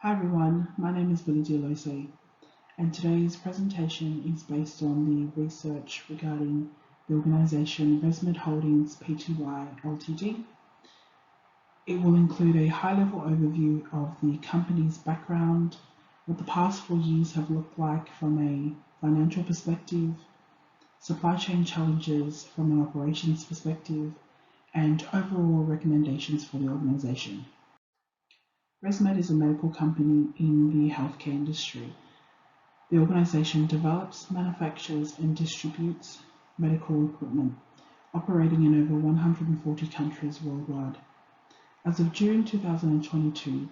Hi everyone, my name is Billie-Dee, and today's presentation is based on the research regarding the organisation ResMed Holdings Pty Ltd. It will include a high-level overview of the company's background, what the past 4 years have looked like from a financial perspective, supply chain challenges from an operations perspective, and overall recommendations for the organisation. ResMed is a medical company in the healthcare industry. The organisation develops, manufactures and distributes medical equipment, operating in over 140 countries worldwide. As of June 2022,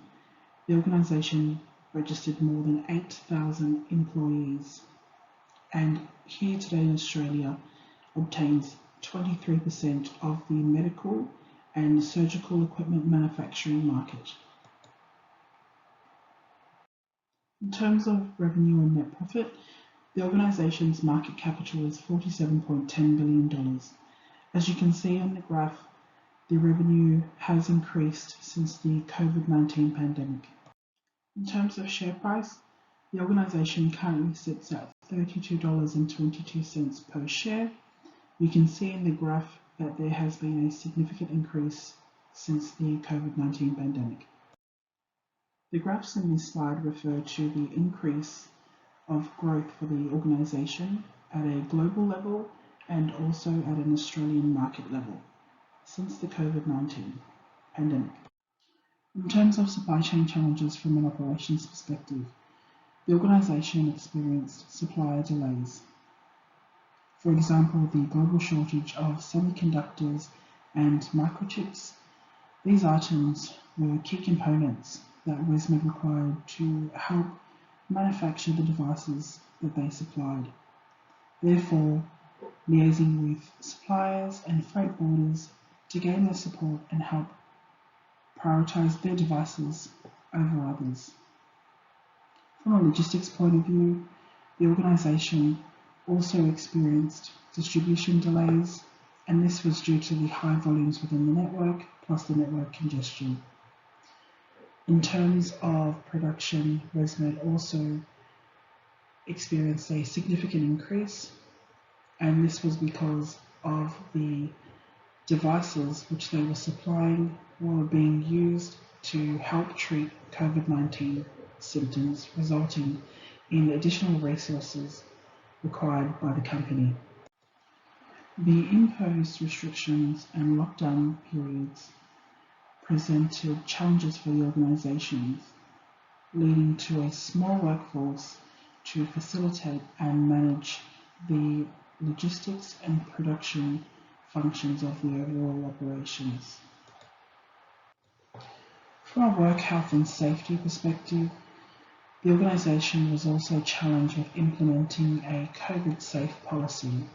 the organisation registered more than 8,000 employees, and here today in Australia obtains 23% of the medical and surgical equipment manufacturing market. In terms of revenue and net profit, the organisation's market capital is $47.10 billion. As you can see on the graph, the revenue has increased since the COVID-19 pandemic. In terms of share price, the organisation currently sits at $32.22 per share. You can see in the graph that there has been a significant increase since the COVID-19 pandemic. The graphs in this slide refer to the increase of growth for the organisation at a global level and also at an Australian market level since the COVID-19 pandemic. In terms of supply chain challenges from an operations perspective, the organisation experienced supplier delays. For example, the global shortage of semiconductors and microchips. These items were key components that ResMed required to help manufacture the devices that they supplied. Therefore, liaising with suppliers and freight forwarders to gain their support and help prioritise their devices over others. From a logistics point of view, the organisation also experienced distribution delays, and this was due to the high volumes within the network plus the network congestion. In terms of production, ResMed also experienced a significant increase, and this was because of the devices which they were supplying were being used to help treat COVID-19 symptoms, resulting in additional resources required by the company. The imposed restrictions and lockdown periods presented challenges for the organisations, leading to a small workforce to facilitate and manage the logistics and production functions of the overall operations. From a work health and safety perspective, the organisation was also challenged with implementing a COVID-safe policy.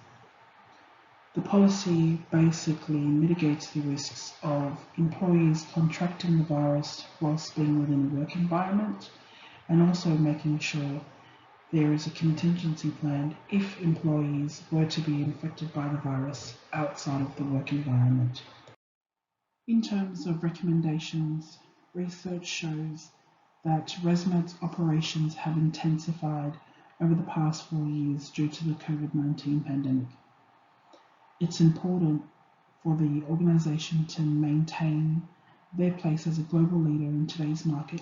The policy basically mitigates the risks of employees contracting the virus whilst being within a work environment, and also making sure there is a contingency plan if employees were to be infected by the virus outside of the work environment. In terms of recommendations, research shows that ResMed's operations have intensified over the past 4 years due to the COVID-19 pandemic. It's important for the organisation to maintain their place as a global leader in today's market,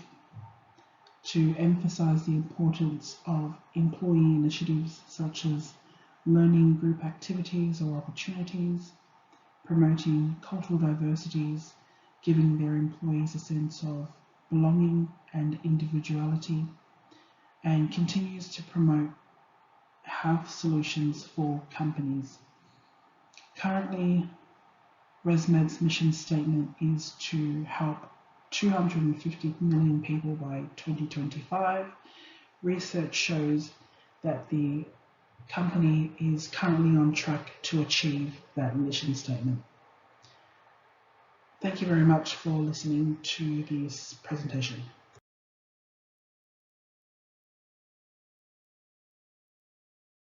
to emphasise the importance of employee initiatives such as learning group activities or opportunities, promoting cultural diversities, giving their employees a sense of belonging and individuality, and continues to promote health solutions for companies. Currently, ResMed's mission statement is to help 250 million people by 2025. Research shows that the company is currently on track to achieve that mission statement. Thank you very much for listening to this presentation.